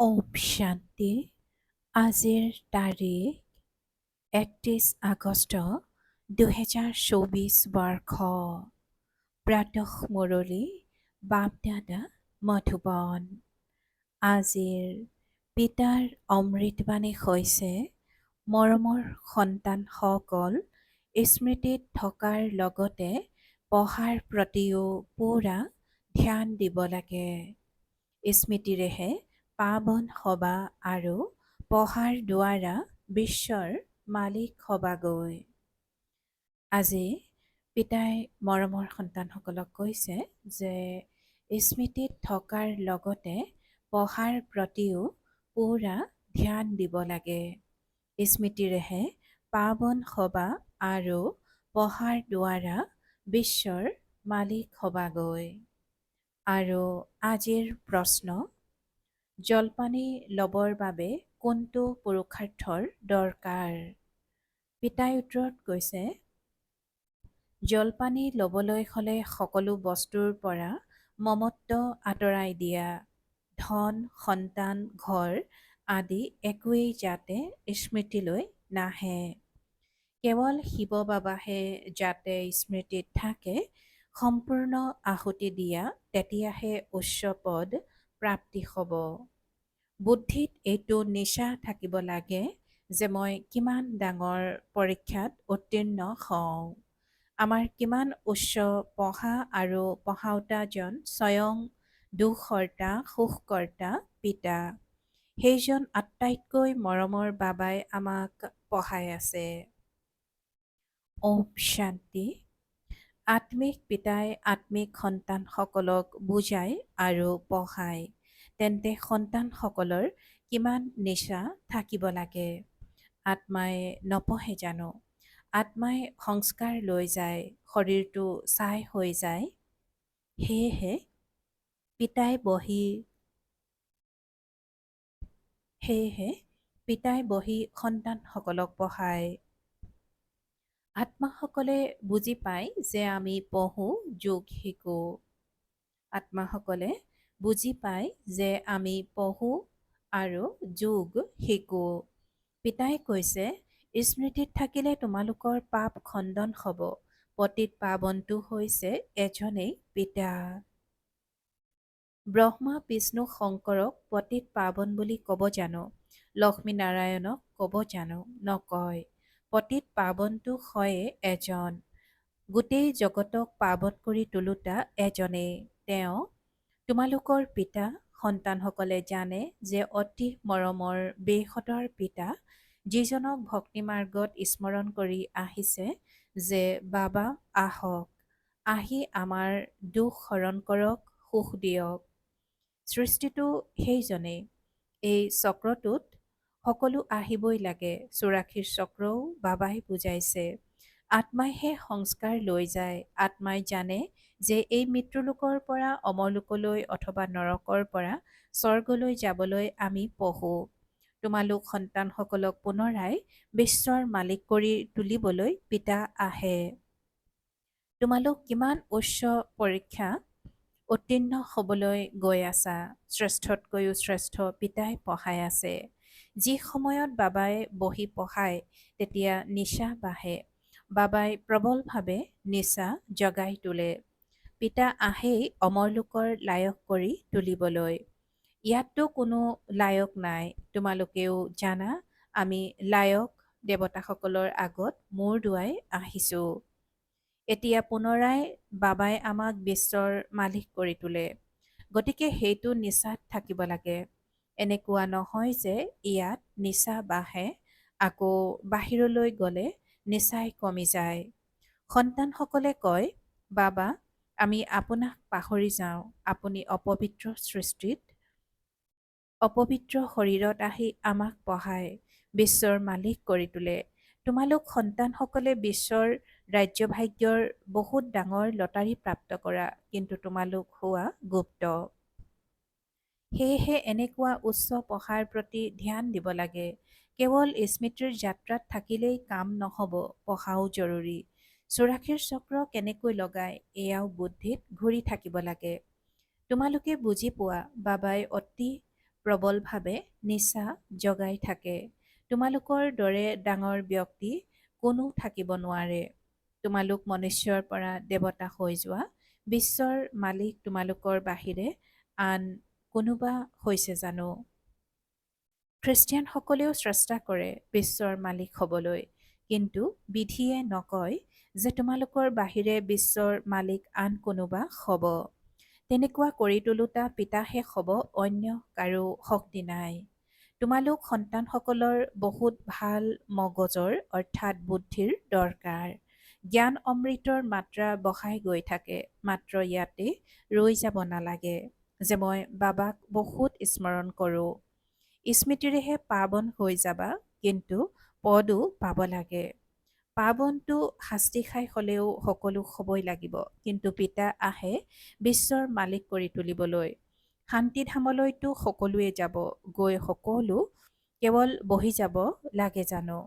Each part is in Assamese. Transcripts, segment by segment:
ওম শান্তি। আজিৰ তাৰিখ ৩১ আগষ্ট ২০২৪ বৰ্ষ। প্ৰাতঃ মুৰলী বাপদাদা মধুবন। আজিৰ পিতাৰ অমৃতবাণী হৈছে, মৰমৰ সন্তানসকল, স্মৃতিত থকাৰ লগতে পঢ়াৰ প্ৰতিও পূৰা ধ্যান দিব লাগে। স্মৃতিৰেহে পাৱন হবা আৰু পঢ়াৰ দ্বাৰা বিশ্বৰ মালিক হবাগৈ। আজি পিতাই মৰমৰ সন্তানসকলক কৈছে যে স্মৃতিত থকাৰ লগতে পঢ়াৰ প্ৰতিও পূৰা ধ্যান দিব লাগে। স্মৃতিৰেহে পাৱন হবা আৰু পঢ়াৰ দ্বাৰা বিশ্বৰ মালিক হবাগৈ। আৰু আজিৰ প্ৰশ্ন, জলপানী ল'বৰ বাবে কোনটো পুৰুষাৰ্থৰ দৰকাৰ? পিতাই উত্তৰত কৈছে, জলপানী ল'বলৈ হ'লে সকলো বস্তুৰ পৰা মমত্ব আঁতৰাই দিয়া। ধন, সন্তান, ঘৰ আদি একোৱেই যাতে স্মৃতিলৈ নাহে। কেৱল শিৱ বাবাহে যাতে স্মৃতিত থাকে, সম্পূৰ্ণ আহুতি দিয়া, তেতিয়াহে উচ্চ পদ প্ৰাপ্তি হ'ব। বুদ্ধিত এইটো নিচা থাকিব লাগে যে মই কিমান ডাঙৰ পৰীক্ষাত উত্তীৰ্ণ হওঁ। আমাৰ কিমান উচ্চ পঢ়া আৰু পঢ়াওঁতাজন স্বয়ং দুখহৰ্তা সুখকৰ্তা পিতা। সেইজন আটাইতকৈ মৰমৰ বাবাই আমাক পঢ়াই আছে। ওম শান্তি। আত্মিক পিতাই আত্মিক সন্তানসকলক বুজায় আৰু পঢ়ায়, তেন্তে সন্তানসকলৰ কিমান নিচা থাকিব লাগে। আত্মাই নপঢ়ে জানো? আত্মাই সংস্কাৰ লৈ যায়, শৰীৰটো ছাই হৈ যায়। সেয়েহে পিতাই বহি সন্তানসকলক পঢ়ায়। আত্মাসকলে বুজি পায় যে আমি পঢ়োঁ, যোগ শিকোঁ। আত্মাসকলে বুজি পায় যে আমি পঢ়োঁ আৰু যোগ শিকোঁ। পিতাই কৈছে, স্মৃতিত থাকিলে তোমালোকৰ পাপ খণ্ডন হ'ব। পতিত পাৱনটো হৈছে এজনেই পিতা। ব্ৰহ্মা বিষ্ণু শংকৰক পতিত পাৱন বুলি ক'ব জানো? লক্ষ্মী নাৰায়ণক ক'ব জানো? নকয়। পতিত পাৱনটো হয়ে এজন। গোটেই জগতক পাৱন কৰি তোলোতা এজনেই। তেওঁ তোমালোকৰ পিতা। সন্তানসকলে জানে যে অতি মৰমৰ বেসতৰ পিতা, যিজনক ভক্তি মাৰ্গত স্মৰণ কৰি আহিছে যে বাবা আহক, আহি আমাৰ দুখ হৰণ কৰক, সুখ দিয়ক। সৃষ্টিটো সেইজনেই। এই চক্ৰটোত সকলো আহিবই লাগে। ৮৪ চক্ৰও বাবাই বুজাইছে। আত্মাইহে সংস্কাৰ লৈ যায়। আত্মাই জানে যে এই মৃত্যুলোকৰ পৰা অমৰলোকলৈ অথবা নৰকৰ পৰা স্বৰ্গলৈ যাবলৈ আমি পঢ়োঁ। তোমালোক সন্তানসকলক পুনৰাই বিশ্বৰ মালিক কৰি তুলিবলৈ পিতা আহে। তোমালোক কিমান উচ্চ পৰীক্ষা উত্তীৰ্ণ হ'বলৈ গৈ আছা। শ্ৰেষ্ঠতকৈও শ্ৰেষ্ঠ পিতাই পঢ়াই আছে। যি সময়ত বাবাই বহি পঢ়ায়, তেতিয়া নিচা বাঢ়ে। বাবাই প্ৰবলভাৱে নিচা জগাই তোলে। পিতা আহেই অমৰলোকৰ লায়ক কৰি তুলিবলৈ। ইয়াততো কোনো লায়ক নাই। তোমালোকেও জানা, আমি লায়ক দেৱতাসকলৰ আগত মূৰ দোৱাই আহিছোঁ। এতিয়া পুনৰাই বাবাই আমাক বিশ্বৰ মালিক কৰি তোলে। গতিকে সেইটো নিচাত থাকিব লাগে। এনেকুৱা নহয় যে ইয়াত নিচা বাঢ়ে, আকৌ বাহিৰলৈ গ'লে নিচাই কমি যায়। সন্তানসকলে কয়, বাবা, আমি আপোনাক পাহৰি যাওঁ। আপুনি অপবিত্ৰ সৃষ্টিত, অপবিত্ৰ শৰীৰত আহি আমাক পঢ়ায়, বিশ্বৰ মালিক কৰি তোলে। তোমালোক সন্তানসকলে বিশ্বৰ ৰাজ্যভাগ্যৰ বহুত ডাঙৰ লটাৰী প্ৰাপ্ত কৰা, কিন্তু তোমালোক হোৱা গুপ্ত। সেয়েহে এনেকুৱা উচ্চ পঢ়াৰ প্ৰতি ধ্যান দিব লাগে। কেৱল স্মৃতিৰ যাত্ৰাত থাকিলেই কাম নহ'ব, পঢ়াও জৰুৰী। ৮৪ চক্ৰ কেনেকৈ লগায়, এয়াও বুদ্ধিত ঘূৰি থাকিব লাগে। তোমালোকে বুজি পোৱা, বাবাই অতি প্ৰবলভাৱে নিচা জগাই থাকে। তোমালোকৰ দৰে ডাঙৰ ব্যক্তি কোনো থাকিব নোৱাৰে। তোমালোক মনুষ্যৰ পৰা দেৱতা হৈ যোৱা। বিশ্বৰ মালিক তোমালোকৰ বাহিৰে আন কোনোবা হৈছে জানো? খ্ৰীষ্টিয়ানসকলেও চেষ্টা কৰে বিশ্বৰ মালিক হ'বলৈ, কিন্তু বিধিয়ে নকয় যে তোমালোকৰ বাহিৰে বিশ্বৰ মালিক আন কোনোবা হ'ব। তেনেকুৱা কৰি তোলোতা পিতাহে হ'ব, অন্য কাৰো শক্তি নাই। তোমালোক সন্তানসকলৰ বহুত ভাল মগজৰ অৰ্থাৎ বুদ্ধিৰ দৰকাৰ। জ্ঞান অমৃতৰ মাত্ৰা বঢ়াই গৈ থাকে, মাত্ৰ ইয়াতে ৰৈ যাব নালাগে যে মই বাবাক বহুত স্মৰণ কৰোঁ। স্মৃতিৰেহে পাৱন হৈ যাবা, কিন্তু পদো পাব লাগে। পাৱনটো শাস্তি খাই হ'লেও সকলো হ'বই লাগিব, কিন্তু পিতা আহে বিশ্বৰ মালিক কৰি তুলিবলৈ। শান্তিধামলৈতো সকলোৱে যাব, গৈ সকলো কেৱল বহি যাব লাগে জানো?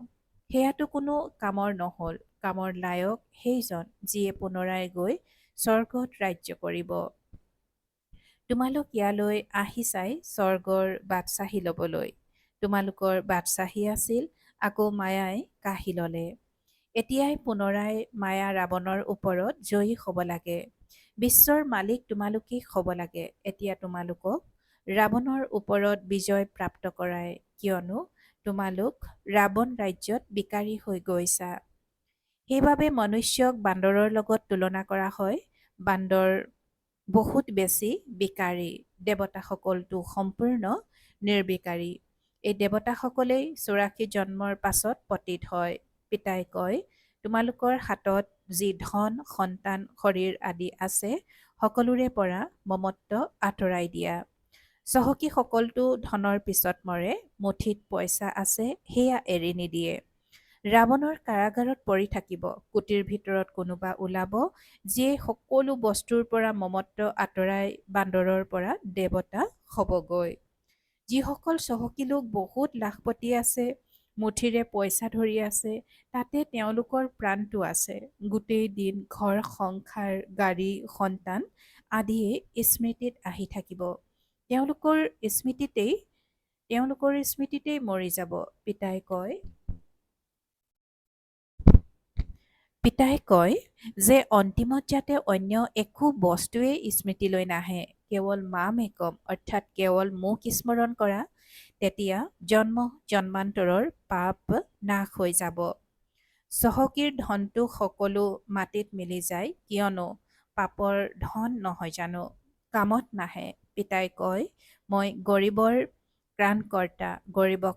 সেয়াতো কোনো কামৰ নহ'ল। কামৰ লায়ক সেইজন যিয়ে পুনৰাই গৈ স্বৰ্গত ৰাজ্য কৰিব। তোমালোক ইয়ালৈ আহিছাই স্বৰ্গৰ বাটচাহি ল'বলৈ। তোমালোকৰ বাটচাহি আছিল, আকৌ মায়াই কাঢ়ি ল'লে। এতিয়াই পুনৰাই মায়া ৰাৱণৰ ওপৰত জয়ী হ'ব লাগে। বিশ্বৰ মালিক তোমালোকেই হ'ব লাগে। এতিয়া তোমালোকক ৰাৱণৰ ওপৰত বিজয় প্ৰাপ্ত কৰাই, কিয়নো তোমালোক ৰাৱণ ৰাজ্যত বিকাৰী হৈ গৈছা। সেইবাবে মনুষ্যক বান্দৰৰ লগত তুলনা কৰা হয়। বান্দৰ বহুত বেছি বিকাৰী, দেৱতাসকলটো সম্পূৰ্ণ নিৰ্বিকাৰী। এই দেৱতাসকলেই 84 জন্মৰ পাছত পতিত হয়। পিতাই কয়, তোমালোকৰ হাতত যি ধন, সন্তান, শৰীৰ আদি আছে, সকলোৰে পৰা মমত্ব আঁতৰাই দিয়া। চহকীসকলটো ধনৰ পিছত মৰে, মুঠিত পইচা আছে সেয়া এৰি নিদিয়ে। ৰাৱণৰ কাৰাগাৰত পৰি থাকিব, কুটিৰ ভিতৰত কোনোবা ওলাব, যিয়ে সকলো বস্তুৰ পৰা মমত্ব আঁতৰাই বান্দৰৰ পৰা দেৱতা হ'বগৈ। যিসকল চহকী লোক বহুত লাখপতি আছে, মুঠিৰে পইচা ধৰি আছে, তাতে তেওঁলোকৰ প্ৰাণটো আছে। গোটেই দিন ঘৰ সংসাৰ, গাড়ী, সন্তান আদিয়ে স্মৃতিত আহি থাকিব। তেওঁলোকৰ স্মৃতিতেই মৰি যাব। পিতাই কয় যে অন্তিমত যাতে অন্য একো বস্তুৱেই স্মৃতিলৈ নাহে, কেৱল মামেকম অৰ্থাৎ কেৱল মোক স্মৰণ কৰা, তেতিয়া জন্ম জন্মান্তৰৰ পাপ নাশ হৈ যাব। চহকীৰ ধনটো সকলো মাটিত মিলি যায়, কিয়নো পাপৰ ধন নহয় জানো, কামত নাহে। পিতাই কয়, মই গৰীবৰ ত্ৰাণকৰ্তা, গৰীবক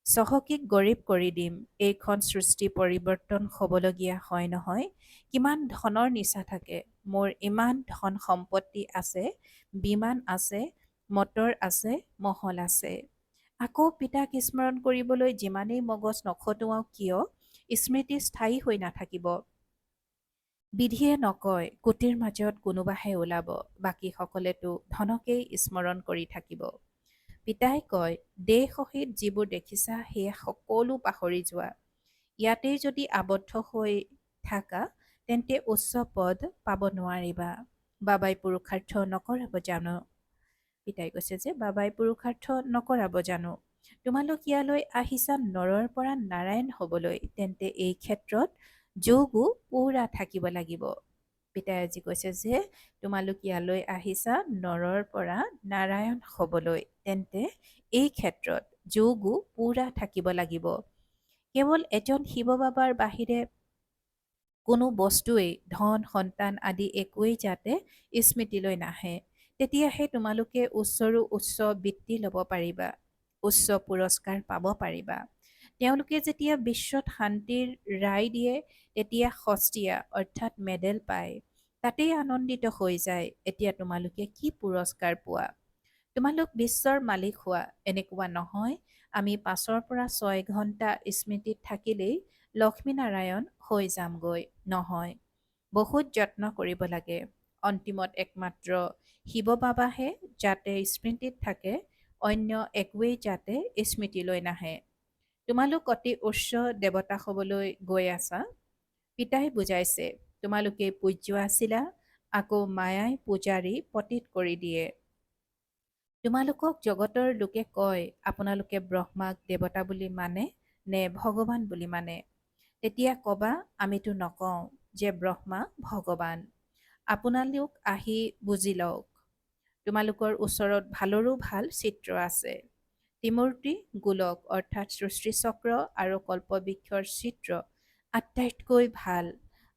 চহকীক গৰীব কৰি দিম। এইখন সৃষ্টি পৰিৱৰ্তন হ'বলগীয়া হয় নহয়। কিমান ধনৰ নিচা থাকে। মোৰ ইমান ধন সম্পত্তি আছে, বিমান আছে, মটৰ আছে, মহল আছে। আকৌ পিতাক স্মৰণ কৰিবলৈ যিমানেই মগজ নখটুৱাওঁ কিয়, স্মৃতি স্থায়ী হৈ নাথাকিব। বিধিয়ে নকয় কোটিৰ মাজত কোনোবাহে ওলাব, বাকী সকলেতো ধনকেই স্মৰণ কৰি থাকিব। পিতাই কয়, দেহ সহিত যিবোৰ দেখিছা সেয়া সকলো পাহৰি যোৱা। ইয়াতেই যদি আবদ্ধ হৈ থাকা, তেন্তে উচ্চ পদ পাব নোৱাৰিবা। বাবাই পুৰুষাৰ্থ নকৰাব জানো? পিতাই কৈছে যে বাবাই পুৰুষাৰ্থ নকৰাব জানো? তোমালোক ইয়ালৈ আহিছা নৰৰ পৰা নাৰায়ণ হ'বলৈ, তেন্তে এই ক্ষেত্ৰত যোগো পুৰা থাকিব লাগিব। পিতাই আজি কৈছে যে তোমালোক ইয়ালৈ আহিছা নৰৰ পৰা নাৰায়ণ হ'বলৈ, তেন্তে এই ক্ষেত্ৰত যোগো পুৰা থাকিব লাগিব। কেৱল এজন শিৱ বাবাৰ বাহিৰে কোনো বস্তুৱেই, ধন, সন্তান আদি একোৱেই যাতে স্মৃতিলৈ নাহে, তেতিয়াহে তোমালোকে উচ্চৰো উচ্চ বৃত্তি ল'ব পাৰিবা, উচ্চ পুৰস্কাৰ পাব পাৰিবা। তেওঁলোকে যেতিয়া বিশ্বত শান্তিৰ ৰায় দিয়ে, তেতিয়া সস্তীয়া অৰ্থাৎ মেডেল পায়, তাতেই আনন্দিত হৈ যায়। এতিয়া তোমালোকে কি পুৰস্কাৰ পোৱা? তোমালোক বিশ্বৰ মালিক হোৱা। এনেকুৱা নহয় আমি 5ৰ পৰা 6 ঘণ্টা স্মৃতিত থাকিলেই লক্ষ্মীনাৰায়ণ হৈ যামগৈ, নহয়। বহুত যত্ন কৰিব লাগে। অন্তিমত একমাত্ৰ শিৱ বাবাহে যাতে স্মৃতিত থাকে, অন্য একোৱেই যাতে স্মৃতিলৈ নাহে। তোমালোক অতি উচ্চ দেৱতা হ'বলৈ গৈ আছা। পিতাই বুজাইছে, তোমালোকে পূজ্য আছিলা, আকৌ মায়াই পূজাৰী পতিত কৰি দিয়ে। তোমালোকক জগতৰ লোকে কয় আপোনালোকে ব্ৰহ্মাক দেৱতা বুলি মানে নে ভগৱান বুলি মানে? তেতিয়া কবা আমিতো নকওঁ যে ব্ৰহ্মা ভগৱান। আপোনালোক আহি বুজি লওক। তোমালোকৰ ওচৰত ভালৰো ভাল চিত্ৰ আছে। ত্ৰিমূৰ্তি, গোলক অৰ্থাৎ সৃষ্টিচক্ৰ আৰু কল্পবৃক্ষৰ চিত্ৰ আটাইতকৈ ভাল।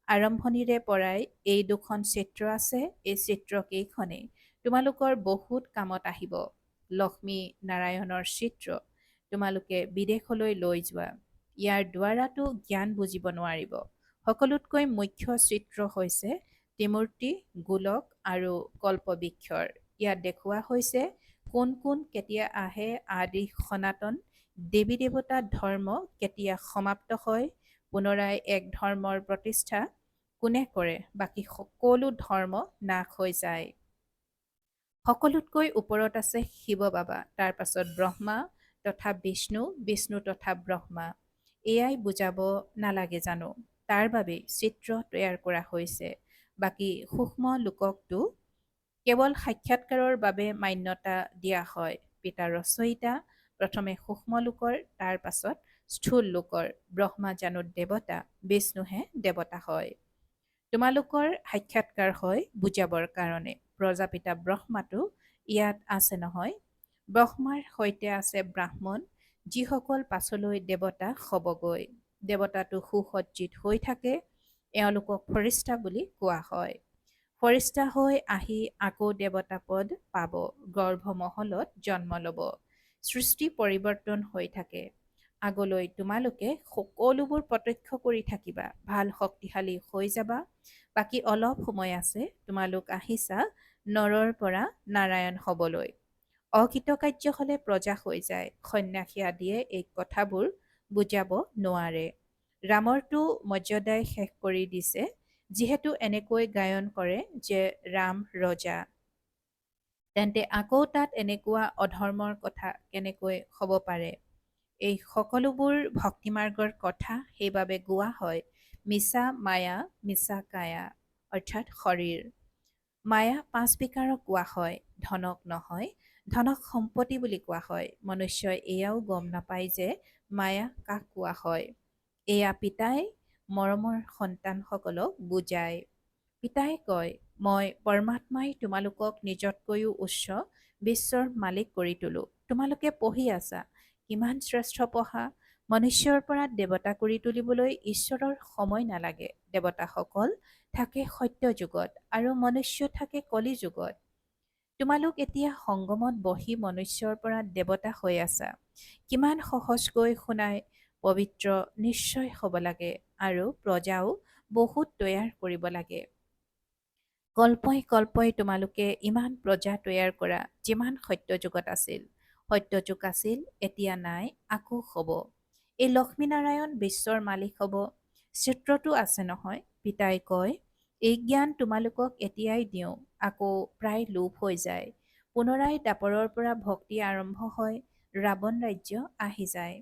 আৰম্ভণিৰে পৰাই এই দুখন চিত্ৰ আছে। এই চিত্ৰকেইখনেই তোমালোকৰ বহুত কামত আহিব। লক্ষ্মী নাৰায়ণৰ চিত্ৰ তোমালোকে বিদেশলৈ লৈ যোৱা। ইয়াৰ দ্বাৰাতো জ্ঞান বুজিব নোৱাৰিব। সকলোতকৈ মুখ্য চিত্ৰ হৈছে ত্ৰিমূৰ্তি, গোলক আৰু কল্পবৃক্ষৰ। ইয়াত দেখুওৱা হৈছে কোন কোন কেতিয়া আহে, আদি সনাতন দেৱী দেৱতা ধৰ্ম কেতিয়া সমাপ্ত হয়, পুনৰাই এক ধৰ্মৰ প্ৰতিষ্ঠা কোনে কৰে, বাকী সকলো ধৰ্ম নাশ হৈ যায়। সকলোতকৈ ওপৰত আছে শিৱ বাবা, তাৰ পাছত ব্ৰহ্মা তথা বিষ্ণু, বিষ্ণু তথা ব্ৰহ্মা। এয়াই বুজাব নালাগে জানো? তাৰ বাবেই চিত্ৰ তৈয়াৰ কৰা হৈছে। বাকী সূক্ষ্ম লোককতো কেৱল সাক্ষাৎকাৰৰ বাবে মান্যতা দিয়া হয়। পিতা ৰচয়িতা প্ৰথমে সূক্ষ্ম লোকৰ, তাৰ পাছত স্থূল লোকৰ। ব্ৰহ্মা জানো দেৱতা, বিষ্ণুহে দেৱতা হয়। তোমালোকৰ সাক্ষাৎকাৰ হয় বুজাবৰ কাৰণে। প্ৰজাপিতা ব্ৰহ্মাটো ইয়াত আছে নহয়। ব্ৰহ্মাৰ সৈতে আছে ব্ৰাহ্মণ, যিসকল পাছলৈ দেৱতা হ'বগৈ। দেৱতাটো সুসজ্জিত হৈ থাকে। এওঁলোকক ফৰিষ্টা বুলি কোৱা হয়। ফৰিষ্টা হৈ আহি আকৌ দেৱতা পদ পাব, গৰ্ভমহলত জন্ম ল'ব। সৃষ্টি পৰিৱৰ্তন হৈ থাকে। আগলৈ তোমালোকে সকলোবোৰ প্ৰত্যক্ষ কৰি থাকিবা, ভাল শক্তিশালী হৈ যাবা। বাকী অলপ সময় আছে। তোমালোক আহিছা নৰৰ পৰা নাৰায়ণ হ'বলৈ। অকৃতকাৰ্য হলে প্ৰজা হৈ যায়। সন্ন্যাসী আদিয়ে এই কথাবোৰ বুজাব নোৱাৰে। ৰামৰটো মৰ্যাদাই শেষ কৰি দিছে, যিহেতু এনেকৈ গায়ন কৰে যে ৰাম ৰজা। তেন্তে আকৌ তাত এনেকুৱা অধৰ্মৰ কথা কেনেকৈ হ'ব পাৰে? এই সকলোবোৰ ভক্তিমাৰ্গৰ কথা সেইবাবে গোৱা হয়। মিছা মায়া, মিছা কায়া অৰ্থাৎ শৰীৰ। মায়া পাঁচ বিকাৰক কোৱা হয়, ধনক নহয়। ধনক সম্পত্তি বুলি কোৱা হয়। মনুষ্যই এয়াও গম নাপায় যে মায়া কাক কোৱা হয়। এয়া পিতাই মৰমৰ সন্তানসকলক বুজায়। পিতাই কয়, মই পৰমাত্মাই তোমালোকক নিজতকৈও উচ্চ বিশ্বৰ মালিক কৰি তোলো। তোমালোকে পঢ়ি আছা, কিমান শ্ৰেষ্ঠ পঢ়া। মনুষ্যৰ পৰা দেৱতা কৰি তুলিবলৈ ঈশ্বৰৰ সময় নালাগে। দেৱতাসকল থাকে সত্য যুগত আৰু মনুষ্য থাকে কলি যুগত। তোমালোক এতিয়া সংগমত বহি মনুষ্যৰ পৰা দেৱতা হৈ আছা। কিমান সহজকৈ শুনাই, পবিত্ৰ নিশ্চয় হ'ব লাগে আৰু প্ৰজাও বহুত তৈয়াৰ কৰিব লাগে। কল্পই কল্পই তোমালোকে ইমান প্ৰজা তৈয়াৰ কৰা, যিমান সত্য যুগত আছিল। সত্য যুগ আছিল, এতিয়া নাই, আকৌ হ'ব। এই লক্ষ্মীনাৰায়ণ বিশ্বৰ মালিক হ'ব। চিত্ৰটো আছে নহয়। পিতাই কয়, এই জ্ঞান তোমালোকক এতিয়াই দিওঁ, আকৌ প্ৰায় লোপ হৈ যায়। পুনৰাই দাপৰৰ পৰা ভক্তি আৰম্ভ হয়, ৰাৱণ ৰাজ্য আহি যায়।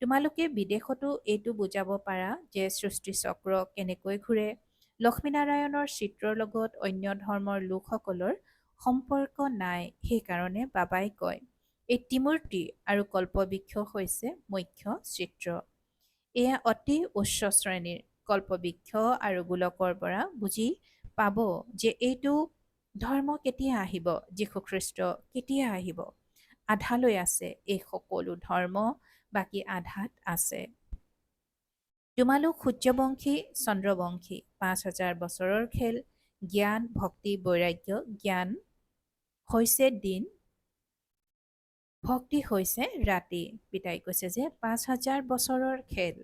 তোমালোকে বিদেশতো এইটো বুজাব পাৰা যে সৃষ্টিচক্ৰ কেনেকৈ ঘূৰে। লক্ষ্মীনাৰায়ণৰ চিত্ৰৰ লগত অন্য ধৰ্মৰ লোকসকলৰ সম্পৰ্ক নাই। সেইকাৰণে বাবাই কয়, এই ত্ৰিমূৰ্তি আৰু কল্পবৃক্ষ হৈছে মুখ্য চিত্ৰ। এয়া অতি উচ্চ শ্ৰেণীৰ। কল্পবৃক্ষ আৰু গোলকৰ পৰা বুজি পাব যে এইটো ধৰ্ম কেতিয়া আহিব, যীশুখ্ৰীষ্ট কেতিয়া আহিব। আধালৈ আছে এই সকলো ধৰ্ম, বাকী আধাত আছে। তোমালোক সূৰ্যবংশী, চন্দ্ৰবংশী। ৫,০০০ বছৰৰ খেল। জ্ঞান, ভক্তি, বৈৰাগ্য। জ্ঞান হৈছে দিন, ভক্তি হৈছে ৰাতি। পিতাই কৈছে যে ৫,০০০ বছৰৰ খেল।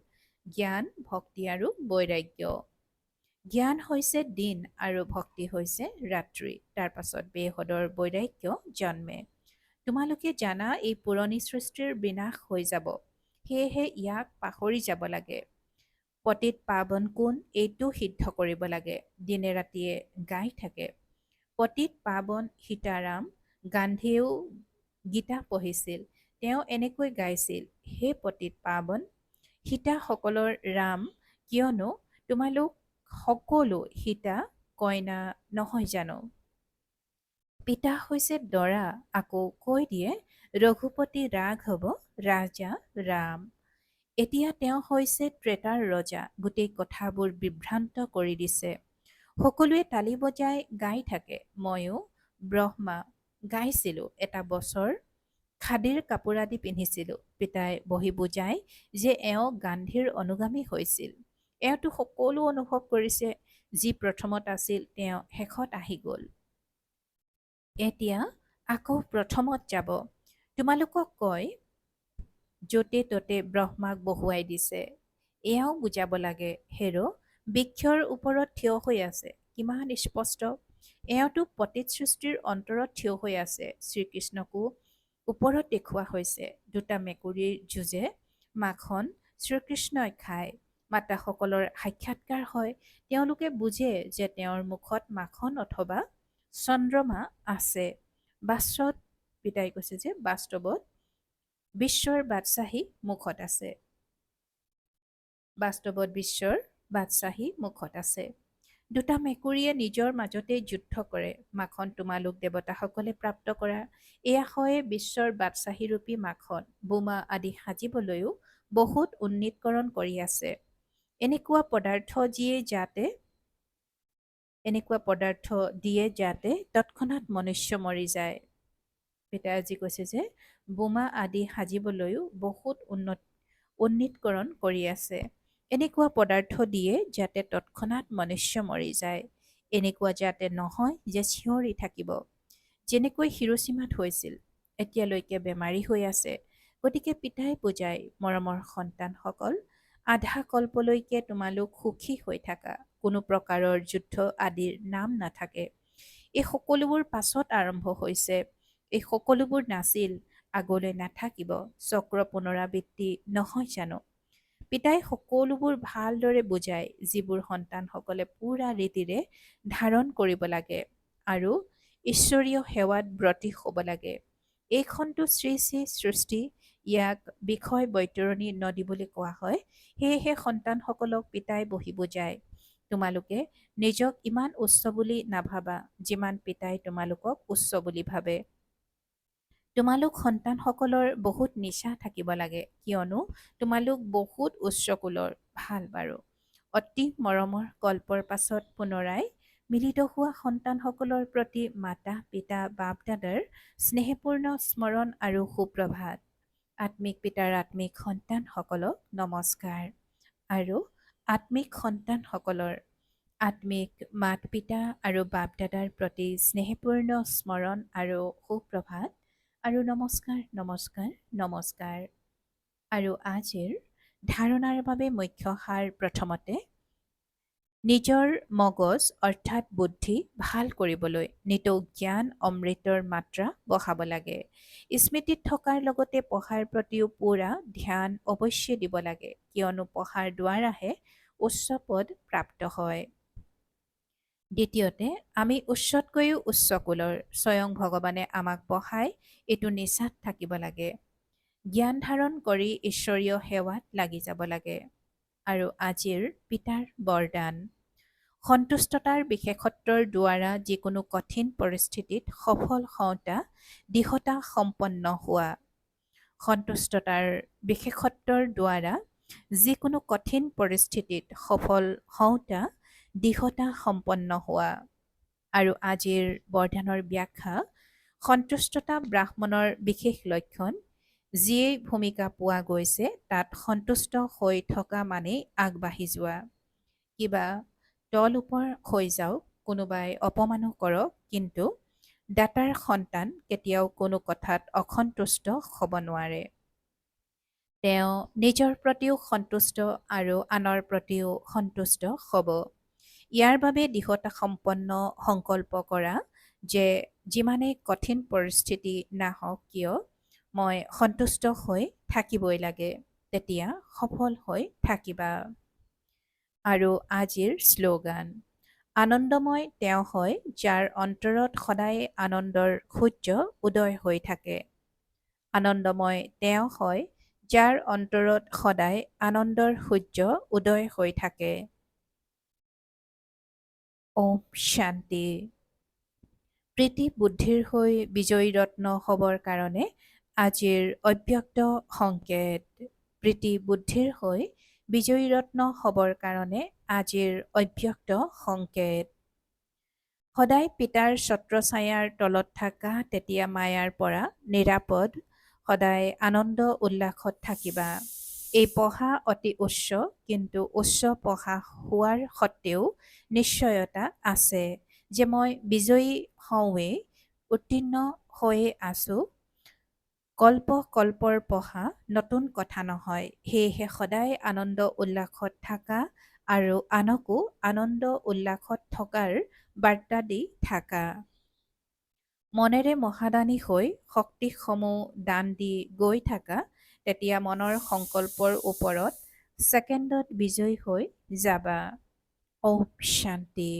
জ্ঞান, ভক্তি আৰু বৈৰাগ্য। জ্ঞান হৈছে দিন আৰু ভক্তি হৈছে ৰাত্ৰি। তাৰ পাছত বেহদৰ বৈৰাগ্য জন্মে। তোমালোকে জানা এই পুৰণি সৃষ্টিৰ বিনাশ হৈ যাব। সেয়েহে ইয়াক পাহৰি যাব লাগে। পতিত পাৱন কোন, এইটো সিদ্ধ কৰিব লাগে। দিনে ৰাতিয়ে গাই থাকে। পতিত পাৱন সীতাৰাম। গান্ধীয়েও গীতা পঢ়িছিল। তেওঁ এনেকৈ গাইছিল, হে পতিত পাৱন সীতাসকলৰ ৰাম, কিয়নো তোমালোক সকলো সীতা কইনা নহয় জানো? পিতা হৈছে দৰা, আকৌ কৈ দিয়ে ৰঘুপতি ৰাঘৱ ৰাজা ৰাম। এতিয়া তেওঁ হৈছে ত্ৰেতাৰ ৰজা। গোটেই কথাবোৰ বিভ্ৰান্ত কৰি দিছে। সকলোৱে তালি বজাই গাই থাকে। ময়ো ব্ৰহ্মা গাইছিলোঁ। এটা বছৰ খাদীৰ কাপোৰ আদি পিন্ধিছিলোঁ। পিতাই বহি বুজাই যে এওঁ গান্ধীৰ অনুগামী হৈছিল। এওঁতো সকলো অনুভৱ কৰিছে। যি প্ৰথমত আছিল তেওঁ শেষত আহি গ'ল। এতিয়া আকৌ প্ৰথমত যাব। তোমালোকক কয় য'তে ত'তে ব্ৰহ্মাক বহুৱাই দিছে। এয়াও বুজাব লাগে। হেৰ' বৃক্ষৰ ওপৰত থিয় হৈ আছে। কিমান স্পষ্ট। এওঁতো পতিত সৃষ্টিৰ অন্তৰত থিয় হৈ আছে। শ্ৰীকৃষ্ণকো ওপৰত দেখুওৱা হৈছে। দুটা মেকুৰীৰ যুঁজে মাখন শ্ৰীকৃষ্ণই খায়। মাতাসকলৰ সাক্ষাৎকাৰ হয়। তেওঁলোকে বুজে যে তেওঁৰ মুখত মাখন অথবা চন্দ্ৰমা আছে। বাস্তৱত পিতাই কৈছে যে বাস্তৱত বিশ্বৰ বাদশ্বাহী মুখত আছে। বাস্তৱত বিশ্বৰ বাদশ্বাহী মুখত আছে। দুটা মেকুৰীয়ে নিজৰ মাজতে যুদ্ধ কৰে। মাখন তোমালোক দেৱতাসকলে প্ৰাপ্ত কৰা। এয়া হয় বিশ্বৰ বাদশ্বাহীৰূপী মাখন। বোমা আদি সাজিবলৈও বহুত উন্নীতকৰণ কৰি আছে। এনেকুৱা পদাৰ্থ দিয়ে যাতে তৎক্ষণাৎ মনুষ্য মৰি যায়। পিতাই আজি কৈছে যে বোমা আদি সাজিবলৈও বহুত উন্নীতকৰণ কৰি আছে। এনেকুৱা পদাৰ্থ দিয়ে যাতে তৎক্ষণাৎ মনুষ্য মৰি যায়। এনেকুৱা যাতে নহয় যে চিঞৰি থাকিব। যেনেকৈ হিৰোচিমাত হৈছিল। এতিয়ালৈকে বেমাৰী হৈ আছে। গতিকে পিতাই বুজাই, মৰমৰ সন্তানসকল, আধা কল্পলৈকে তোমালোক সুখী হৈ থাকা। কোনো প্ৰকাৰৰ যুদ্ধ আদিৰ নাম নাথাকে। এই সকলোবোৰ পাছত আৰম্ভ হৈছে। এই সকলোবোৰ নাছিল, আগলৈ নাথাকিব। চক্ৰ পুনৰাবৃত্তি নহয় জানো? পিতাই সকলোবোৰ ভালদৰে বুজায়, যিবোৰ সন্তানসকলে পূৰা ৰীতিৰে ধাৰণ কৰিব লাগে আৰু ঈশ্বৰীয় সেৱাত ব্ৰতী হ'ব লাগে। এইখনটো শ্ৰী শ্ৰী সৃষ্টি, ইয়াক বিষয় বৈতৰণী নদী বুলি কোৱা হয়। সেয়েহে সন্তানসকলক পিতাই বহি বুজায়, তোমালোকে নিজক ইমান উচ্চ বুলি নাভাবা, যিমান পিতাই তোমালোকক উচ্চ বুলি ভাবে। তোমালোক সন্তানসকলৰ বহুত নিচা থাকিব লাগে, কিয়নো তোমালোক বহুত উচ্চ কুলৰ। ভাল বাৰু। অতি মৰমৰ কল্পৰ পাছত পুনৰাই মিলিত হোৱা সন্তানসকলৰ প্ৰতি মাতা পিতা বাপ দাদাৰ স্নেহপূৰ্ণ স্মৰণ আৰু সুপ্ৰভাত। আত্মিক পিতাৰ আত্মিক সন্তানসকলক নমস্কাৰ। আৰু আত্মিক সন্তানসকলৰ আত্মিক মাত পিতা আৰু বাপ দাদাৰ প্ৰতি স্নেহপূৰ্ণ স্মৰণ আৰু সুপ্ৰভাত আৰু নমস্কাৰ নমস্কাৰ নমস্কাৰ। আৰু আজিৰ ধাৰণাৰ বাবে মুখ্য সাৰ প্ৰথমতে নিজৰ মগজ অৰ্থাৎ বুদ্ধি ভাল কৰিবলৈ নিতৌ জ্ঞান অমৃতৰ মাত্ৰা বঢ়াব লাগে। স্মৃতিত থকাৰ লগতে পঢ়াৰ প্ৰতিও পূৰা ধ্যান অৱশ্যে দিব লাগে, কিয়নো পঢ়াৰ দ্বাৰাহে উচ্চ পদ প্ৰাপ্ত হয়। দ্বিতীয়তে, আমি উচ্চতকৈও উচ্চ কুলৰ। স্বয়ং ভগৱানে আমাক পঢ়ায়, এইটো নিচাত থাকিব লাগে। জ্ঞান ধাৰণ কৰি ঈশ্বৰীয় সেৱাত লাগি যাব লাগে। আৰু আজিৰ পিতাৰ বৰদান, সন্তুষ্টতাৰ বিশেষত্বৰ দ্বাৰা যিকোনো কঠিন পৰিস্থিতিত সফল হওঁতা দৃঢ়তা সম্পন্ন হোৱা। সন্তুষ্টতাৰ বিশেষত্বৰ দ্বাৰা যিকোনো কঠিন পৰিস্থিতিত সফল হওঁতা দৃঢ়তা সম্পন্ন হোৱা। আৰু আজিৰ বৰদানৰ ব্যাখ্যা, সন্তুষ্টতা ব্ৰাহ্মণৰ বিশেষ লক্ষণ। যিয়েই ভূমিকা পোৱা গৈছে তাত সন্তুষ্ট হৈ থকা মানেই আগবাঢ়ি যোৱা। কিবা তল ওপৰ হৈ যাওক, কোনোবাই অপমানো কৰক, কিন্তু দাতাৰ সন্তান কেতিয়াও কোনো কথাত অসন্তুষ্ট হ'ব নোৱাৰে। তেওঁ নিজৰ প্ৰতিও সন্তুষ্ট আৰু আনৰ প্ৰতিও সন্তুষ্ট হ'ব। ইয়াৰ বাবে দৃঢ়তা সম্পন্ন সংকল্প কৰা যে যিমানেই কঠিন পৰিস্থিতি নাহক কিয় মই সন্তুষ্ট হৈ থাকিবই লাগে, তেতিয়া সফল হৈ থাকিবা। আৰু আজিৰ শ্লোগান, আনন্দময় তেওঁ হয় যাৰ অন্তৰত সদায় আনন্দৰ সূৰ্য উদয় হৈ থাকে। আনন্দময় তেওঁ হয় যাৰ অন্তৰত সদায় আনন্দৰ সূৰ্য উদয় হৈ থাকে। ওম শান্তি। প্ৰীতি বুদ্ধিৰ হৈ বিজয়ী ৰত্ন হ'বৰ কাৰণে আজিৰ অব্যক্ত সংকেত। প্ৰীতি বুদ্ধিৰ হৈ বিজয়ী ৰত্ন হ'বৰ কাৰণে আজিৰ অব্যক্ত সংকেত। সদায় পিতাৰ ছত্ৰছায়াৰ তলত থকা তেতিয়া মায়াৰ পৰা নিৰাপদ, সদায় আনন্দ উল্লাসত থাকিবা। এই পঢ়া অতি উচ্চ, কিন্তু উচ্চ পঢ়া হোৱাৰ সত্ত্বেও নিশ্চয়তা আছে যে মই বিজয়ী হওঁৱেই, উত্তীৰ্ণ হৈয়ে আছো। কল্প কল্পৰ পঢ়া নতুন কথা নহয়। সেয়েহে সদায় আনন্দ উল্লাসত থাকা আৰু আনকো আনন্দ উল্লাসত থকাৰ বাৰ্তা দি থাকা। মনেৰে মহাদানী হৈ শক্তিসমূহ দান দি গৈ থাকা, তেতিয়া মনৰ সংকল্পৰ ওপৰত ছেকেণ্ডত বিজয়ী হৈ যাবা। ঔম শান্তি।